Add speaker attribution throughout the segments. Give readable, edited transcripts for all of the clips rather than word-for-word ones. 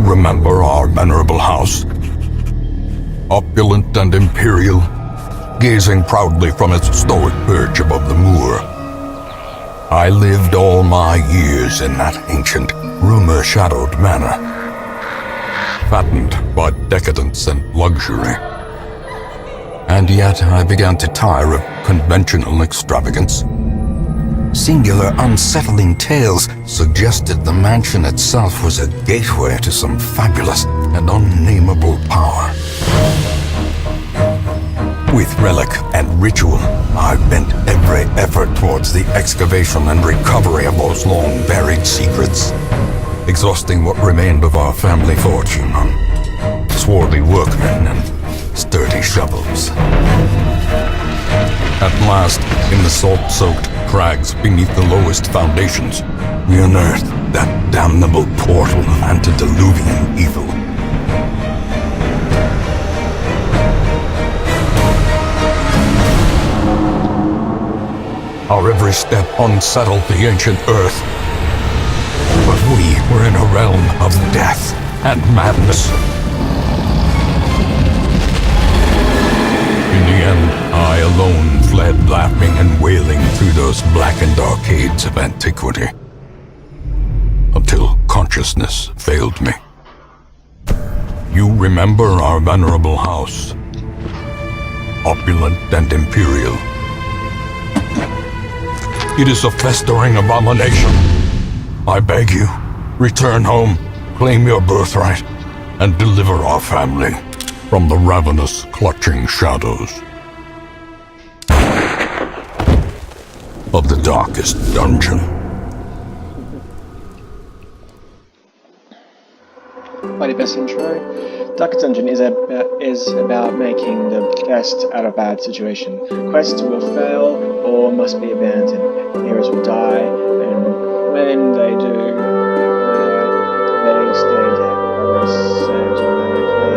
Speaker 1: remember our venerable house? Opulent and imperial, gazing proudly from its stoic perch above the moor. I lived all my years in that ancient, rumor-shadowed manor, fattened by decadence and luxury. And yet I began to tire of conventional extravagance. Singular, unsettling tales suggested the mansion itself was a gateway to some fabulous and unnameable power. With relic and ritual, I bent every effort towards the excavation and recovery of those long-buried secrets, exhausting what remained of our family fortune on swarthy workmen and sturdy shovels. At last, in the salt-soaked crags beneath the lowest foundations, we unearthed that damnable portal of antediluvian evil. Our every step unsettled the ancient earth, but we were in a realm of death and madness. In the end, I alone fled laughing and wailing through those blackened arcades of antiquity, until consciousness failed me. You remember our venerable house, opulent and imperial. It is a festering abomination. I beg you, return home, claim your birthright, and deliver our family from the ravenous, clutching shadows of the darkest dungeon.
Speaker 2: Mighty best intro. Darkest Dungeon is about making the best out of a bad situation. Quests will fail or must be abandoned. Heroes will die, and when they do, they stay dead. Progress saves automatically.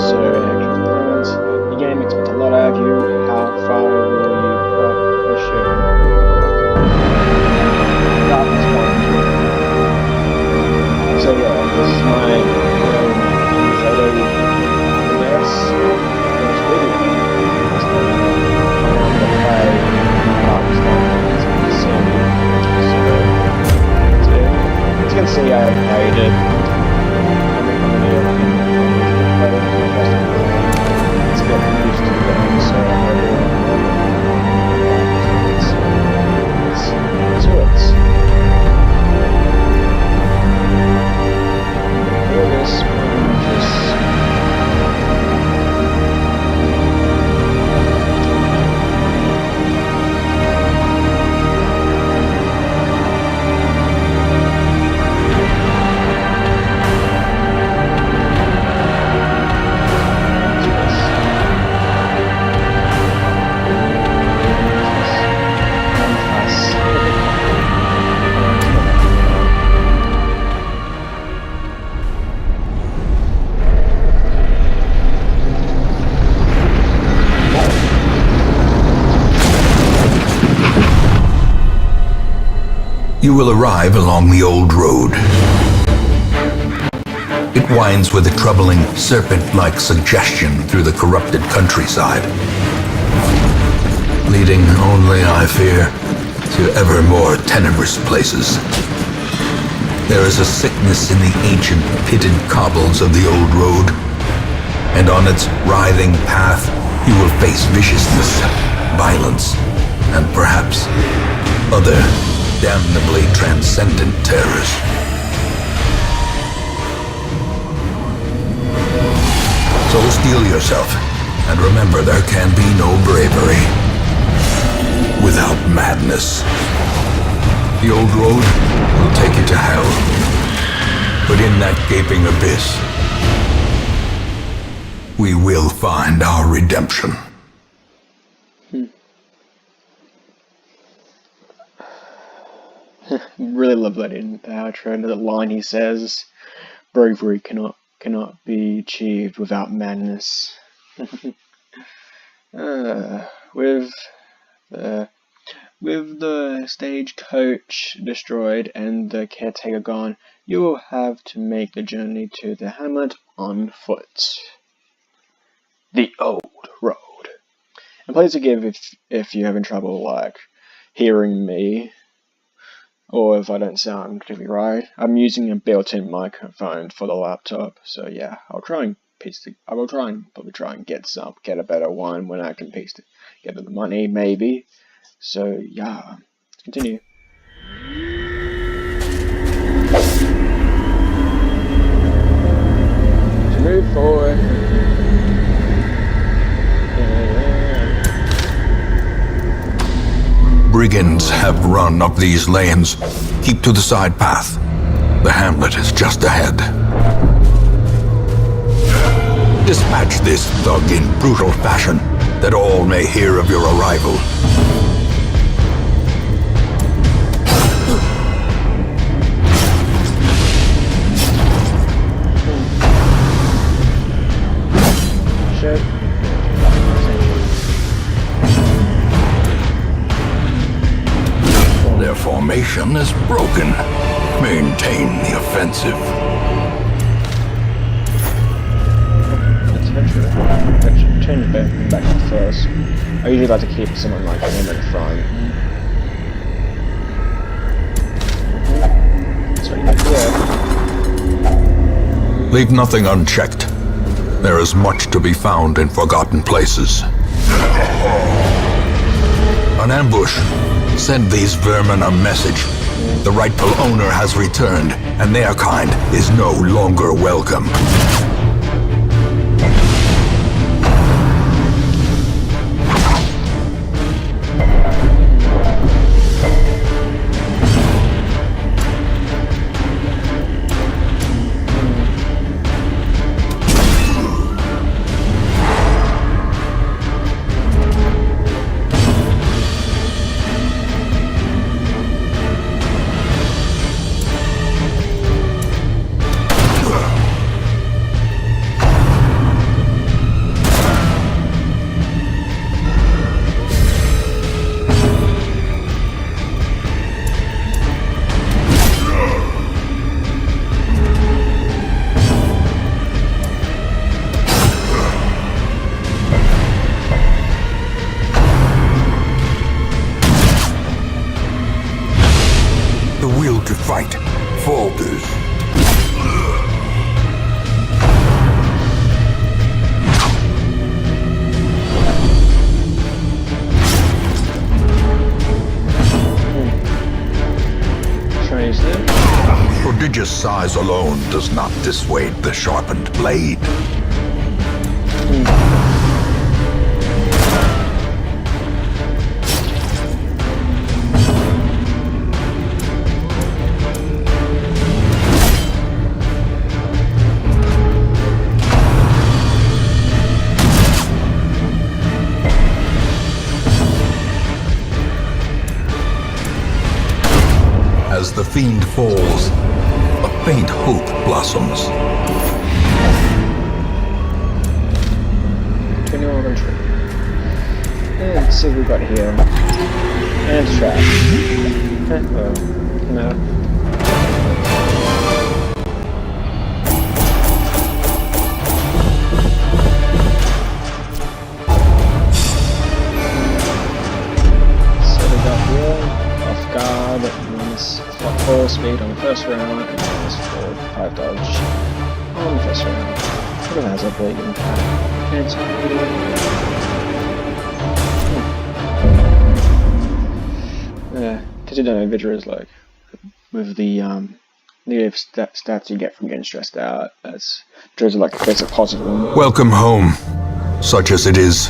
Speaker 2: So extra points. The game expects a lot out of you. How far will you push it? Darkest Dungeon. So yeah, this is my photo mess. It's really it's the play Darkest Dungeon. So it's gonna see how you did. It's getting used to the game, so it's
Speaker 3: You will arrive along the old road. It winds with a troubling, serpent-like suggestion through the corrupted countryside, leading only, I fear, to ever more tenebrous places. There is a sickness in the ancient, pitted cobbles of the old road, and on its writhing path you will face viciousness, violence, and perhaps other damnably transcendent terrors. So steel yourself, and remember there can be no bravery without madness. The old road will take you to hell, but in that gaping abyss, we will find our redemption.
Speaker 2: Really love that in the outro. And the line he says, "Bravery cannot be achieved without madness." With the With the stagecoach destroyed and the caretaker gone, you will have to make the journey to the hamlet on foot. The old road. And please forgive if you're having trouble, like, hearing me, or if I don't sound particularly right. I'm using a built-in microphone for the laptop, so yeah, I will probably try and get a better one when I can get the money, maybe. So yeah, let's continue. To move forward.
Speaker 1: Brigands have run up these lanes. Keep to the side path. The hamlet is just ahead. Dispatch this thug in brutal fashion, that all may hear of your arrival.
Speaker 2: Shit.
Speaker 1: Their formation is broken. Maintain the offensive.
Speaker 2: Let's change back to first. I usually like to keep someone like him in the front. So yeah.
Speaker 1: Leave nothing unchecked. There is much to be found in forgotten places. An ambush. Send these vermin a message. The rightful owner has returned, and their kind is no longer welcome. To fight falters. Prodigious size alone does not dissuade the sharpened blade. As the fiend falls, a faint hope blossoms.
Speaker 2: 21 entry. Let's see what we got here. And trap. Well, no. So we got here, off guard, full speed on the first round, and minus 5 dodge on the first round. It has a bleeding cat. Because you don't know, Vidra is like, with the negative stats you get from getting stressed out, as Vidra like a positive one.
Speaker 1: Welcome home, such as it is.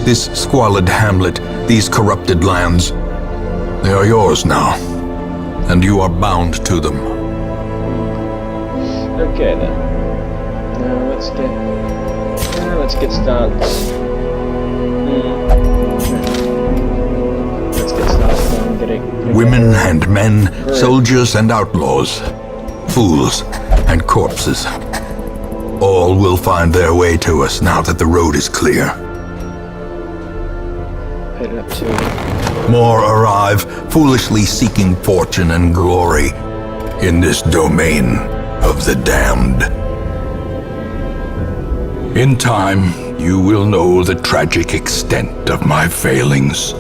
Speaker 1: This squalid hamlet, these corrupted lands, they are yours now. And you are bound to them.
Speaker 2: Okay then. Now let's get started. Let's get started on getting
Speaker 1: Women and men, soldiers and outlaws, fools and corpses. All will find their way to us now that the road is clear.
Speaker 2: put it up to.
Speaker 3: More arrive, foolishly seeking fortune and glory in this domain of the damned. In time, you will know the tragic extent of my failings.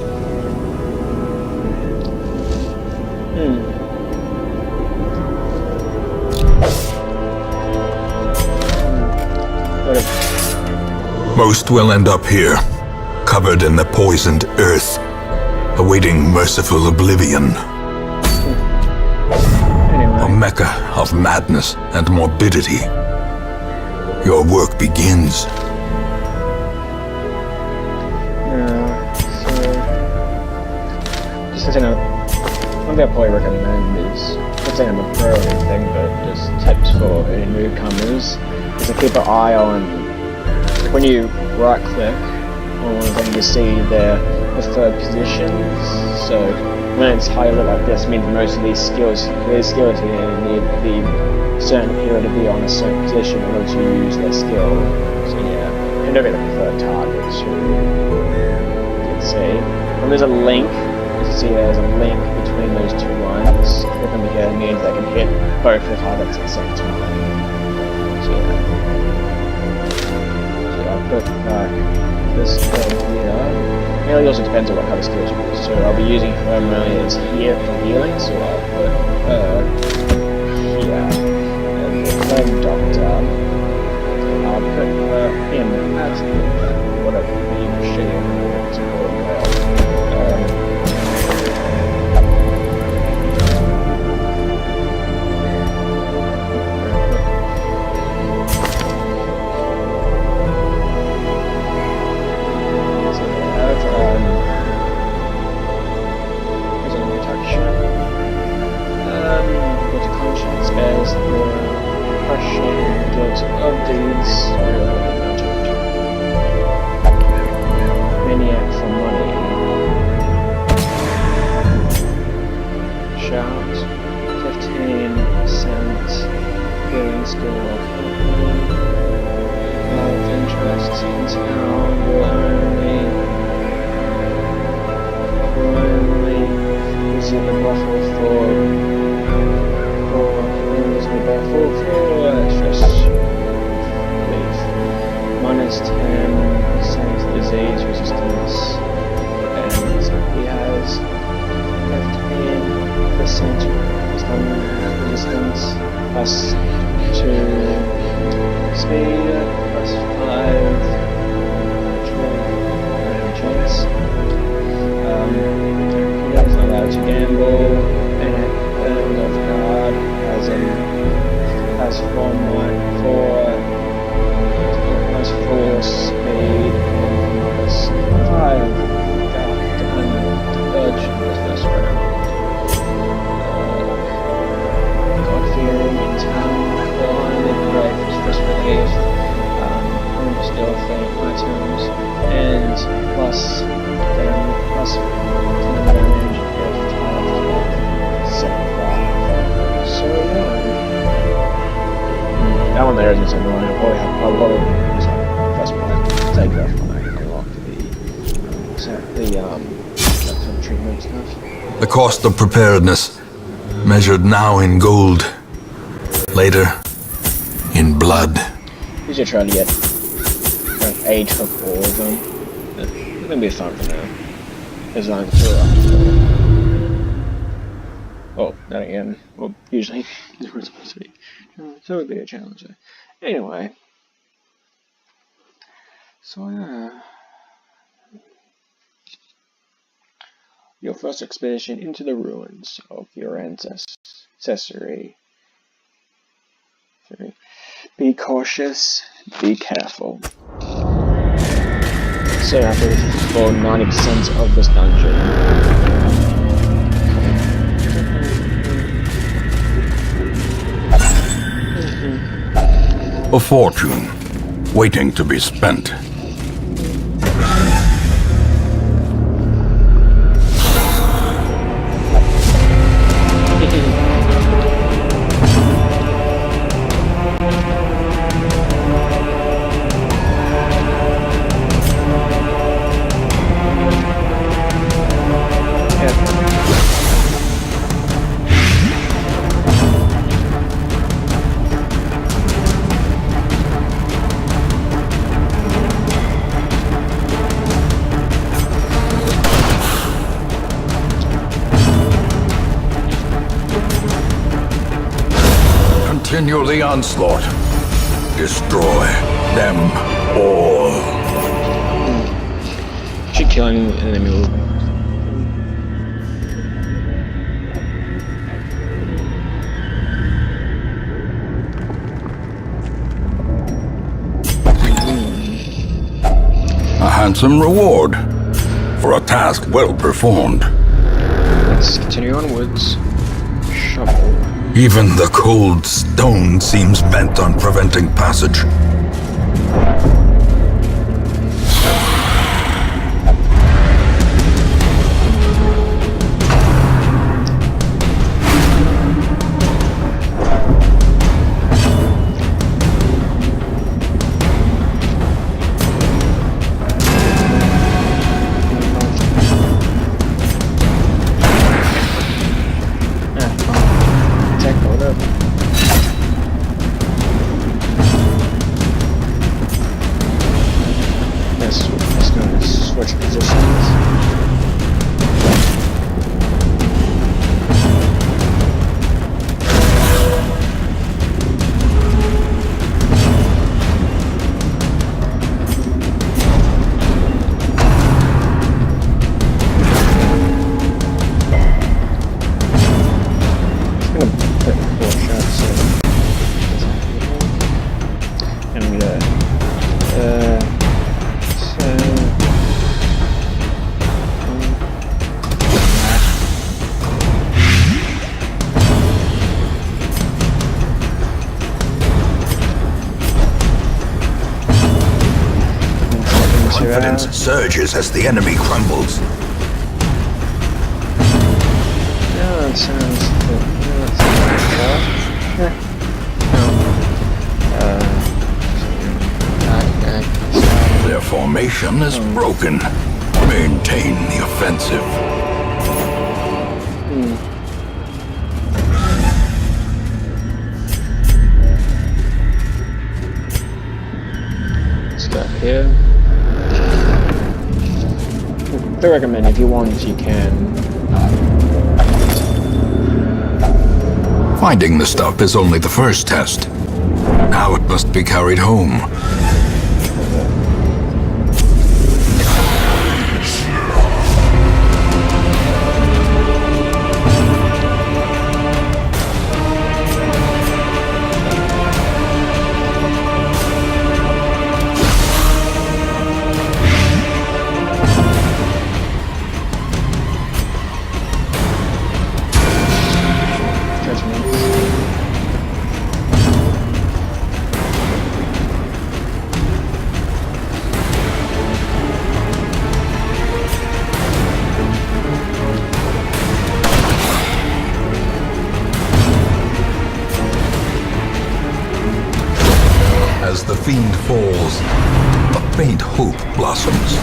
Speaker 3: Most will end up here, covered in the poisoned earth, awaiting merciful oblivion. A mecca of madness and morbidity. Your work begins.
Speaker 2: Just one thing I'd probably recommend is, not saying I'm a pro or anything, but just tips for any newcomers, is to keep an eye on, when you right click on one of them, you see their preferred positions. So when it's highlighted like this, it means most of these skills here need to be a certain period to be on a certain position in order to use their skill. So yeah, and don't get the preferred targets. You can see when there's a link. You see there's a link between those two lines. Click them together means they can hit both the targets at the same time. So yeah. Put this here. It really also depends on what kind of skills you use. So I'll be using her mainly as here for healing, so I'll put her here. And the doctor, I'll put her in as whatever the machine is called. Maniac for money. Shout. 15% healing skill of love interest in town will only receive a buffalo for minus 10% disease resistance, and he has 15% resistance plus 2 speed plus 5 chance. He is not allowed to gamble, and off guard has 4 speed, plus 5 dodge in this first round. God fearing in town, blinded, brave, stress relief, stealth items, and plus 10 damage if target 75. So yeah. That one there isn't so annoying. I'll probably have a lot of first one. Take that when I unlock the treatment stuff.
Speaker 3: The cost of preparedness, measured now in gold, later in blood.
Speaker 2: Usually try to get rank 8 of all of them. It's gonna be fun for now. As long as we're up to 4. Oh, that again. Well, usually it's where it's supposed to be. So it would be a challenge. Anyway. So yeah. Your first expedition into the ruins of your ancestry. Be cautious, be careful. So after for 90% of this dungeon.
Speaker 1: A fortune, waiting to be spent. Continue the onslaught. Destroy them all.
Speaker 2: Should kill an enemy.
Speaker 1: A handsome reward for a task well performed.
Speaker 2: Let's continue onwards. Shovel.
Speaker 1: Even the cold stone seems bent on preventing passage.
Speaker 2: Let's go and switch positions.
Speaker 3: Confidence surges as the enemy crumbles.
Speaker 2: Yeah, that sounds good.
Speaker 1: Their formation is broken. Maintain the offensive.
Speaker 2: Let's go here. I recommend if you want, you can.
Speaker 1: Finding the stuff is only the first test. Now it must be carried home. As the fiend falls, a faint hope blossoms.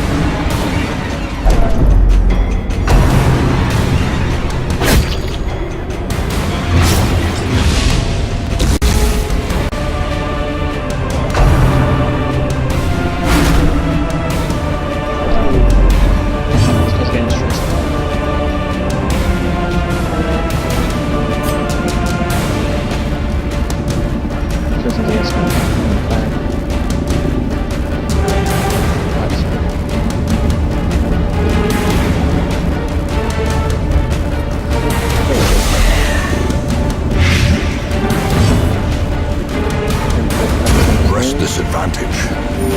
Speaker 1: Disadvantage.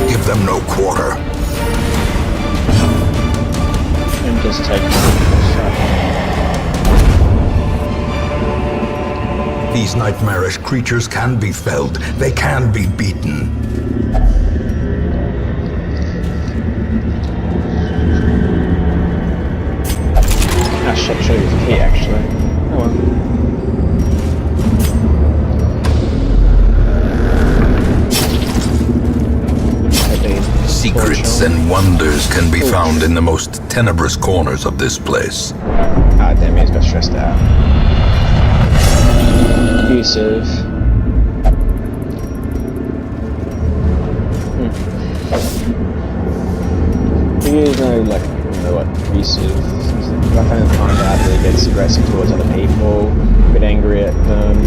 Speaker 1: Give them no quarter.
Speaker 2: And just take
Speaker 1: These nightmarish creatures can be felled. They can be beaten.
Speaker 2: I should show you the key actually. Oh well.
Speaker 1: Secrets and wonders can be found in the most tenebrous corners of this place.
Speaker 2: Ah, damn, he's got stressed out. Abusive. He is what, abusive. I find out that he gets aggressive towards other people, a bit angry at them,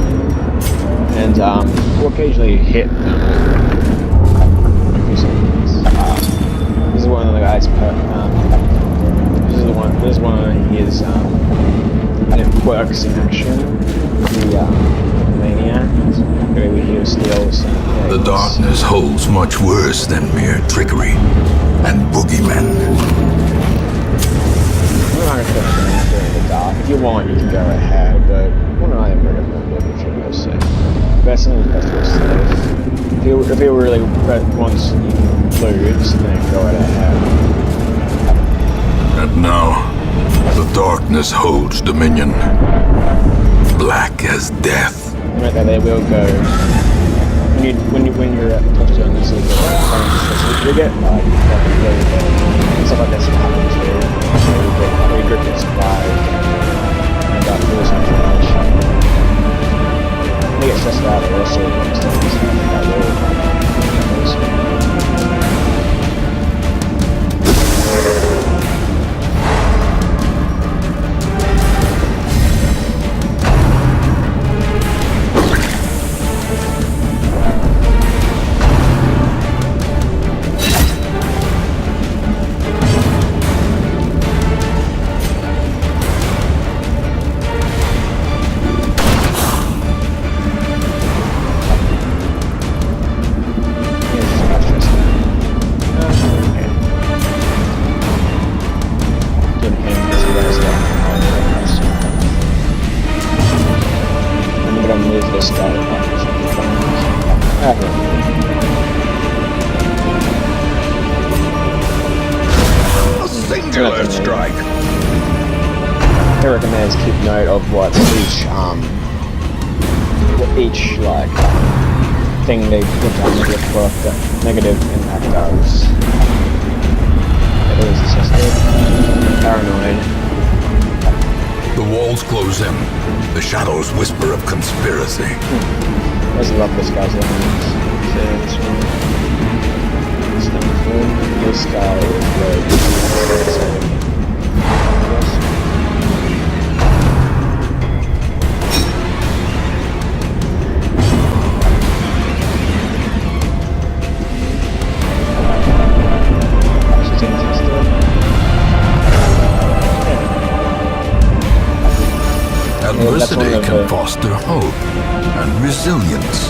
Speaker 2: and occasionally hit this is one of the guys. This is one of his quirks in action. The maniac. Maybe he steals.
Speaker 3: The darkness holds much worse than mere trickery and boogeymen.
Speaker 2: I'm not going to put in the dark. If you want, you can go ahead, but what I am recommending if you go safe. Best thing is best to go safe. If he really wants you to lose, then go right ahead.
Speaker 3: And now, the darkness holds dominion. Black as death.
Speaker 2: Right there, they will go. When you're at the top zone, this is you get like stuff like this happens here. Where your group gets surprised and got lose information. When you get stressed out, it also makes things that will.
Speaker 3: Singular strike.
Speaker 2: I recommend keep note of what each like thing they put down negative impact does. It is assisted. Paranoid.
Speaker 3: The walls close in. The shadows whisper of conspiracy.
Speaker 2: I just love this guy's lines. This guy is great.
Speaker 3: Adversity can foster hope and resilience.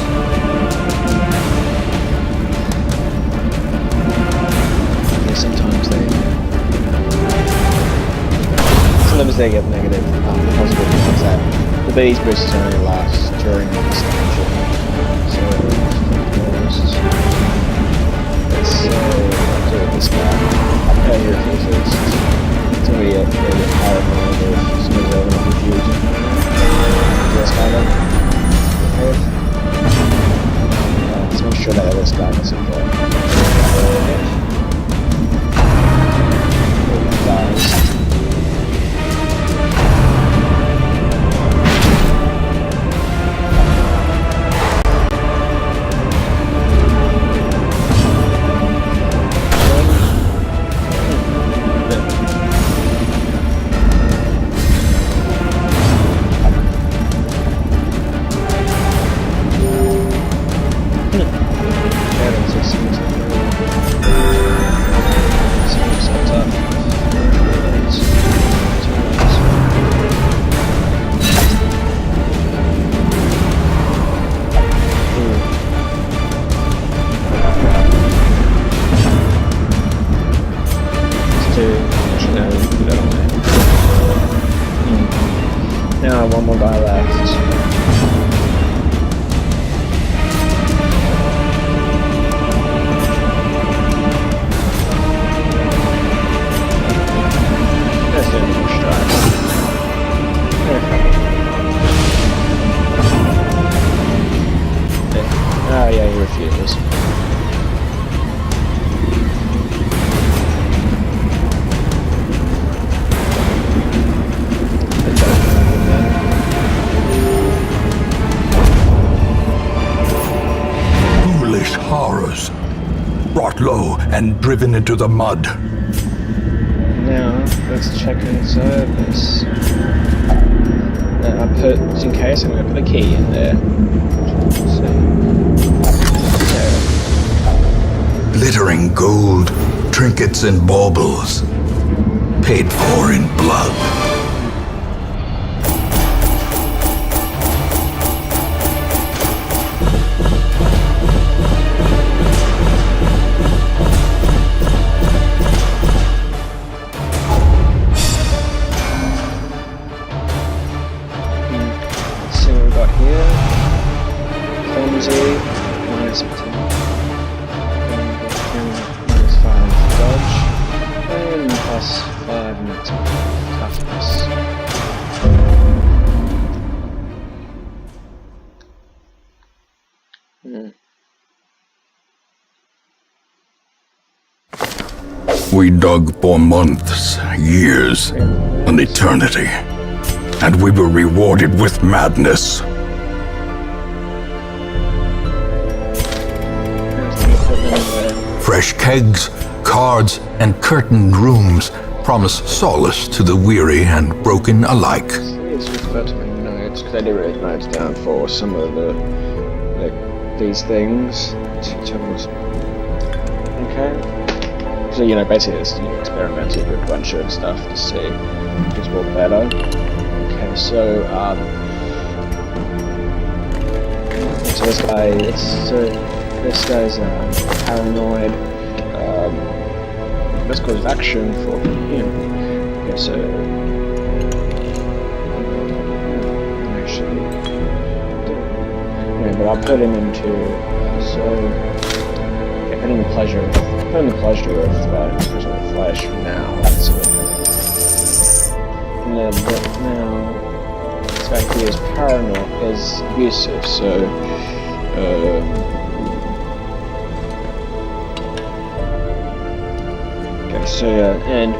Speaker 2: Sometimes they get negative positive things that the base boosts only last during the expansion. So let's do this guy. Your cases. It's gonna be a power mode of some of the confusion. This guy then. Okay. Let's make sure that this guy doesn't go. Guys. Now one more guy left. That's the new strike. Oh yeah, he refuses.
Speaker 3: Horrors, brought low and driven into the mud.
Speaker 2: Now, let's check inside this. I put, just in case, I'm going to put a key in there.
Speaker 3: Glittering gold, trinkets and baubles, paid for in blood.
Speaker 2: Let's see what we got here. Clumsy, minus 10. Minus 5 dodge, and plus 5 maximum toughness.
Speaker 1: We dug for months, years, an eternity, and we were rewarded with madness.
Speaker 3: Fresh kegs, cards, and curtained rooms promise solace to the weary and broken alike.
Speaker 2: It's just about to make notes, because I did write notes down for some of these things. Okay. So, basically it's experimented with a bunch of stuff to see if it's more better. Okay, so, so this guy's paranoid. Let's cause action for him. Okay, so actually, yeah, but I'll put him into putting the pleasure of the flesh now. That's it. And then now this guy here is paranoid, is abusive. So. So and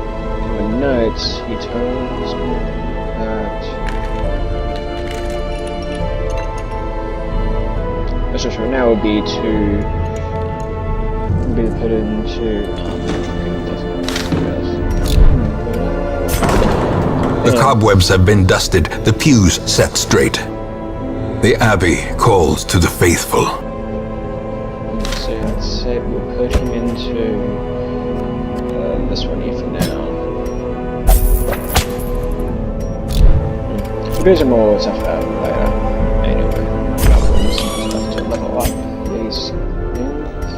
Speaker 2: in notes he tells me that so now would be to put into
Speaker 3: The cobwebs have been dusted, the pews set straight. The abbey calls to the faithful.
Speaker 2: So let's say we'll put him into this one here for now. We'll do some more stuff later. Anyway, stuff to level up these things.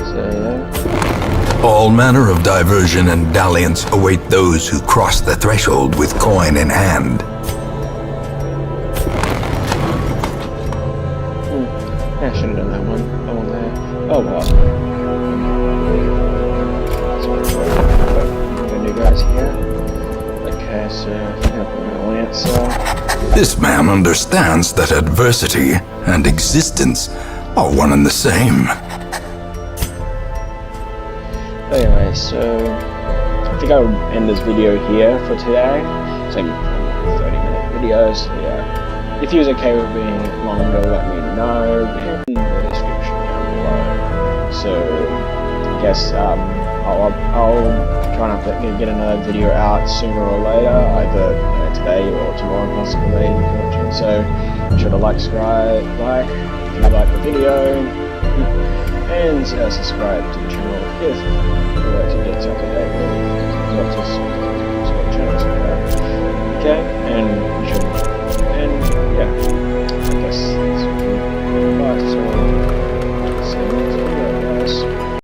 Speaker 2: So
Speaker 3: All manner of diversion and dalliance await those who cross the threshold with coin in hand.
Speaker 2: I should have done that one. There. Oh well. Guys here. Okay, so
Speaker 3: This man understands that adversity and existence are one and the same.
Speaker 2: Anyway, so I think I'll end this video here for today. Same 30-minute videos. Yeah. If you're okay with being longer, let me know in the description down below. So I guess I'll try and get another video out sooner or later, either today or tomorrow possibly. So be sure to subscribe if you like the video, and subscribe to the channel if you like to get up to date with what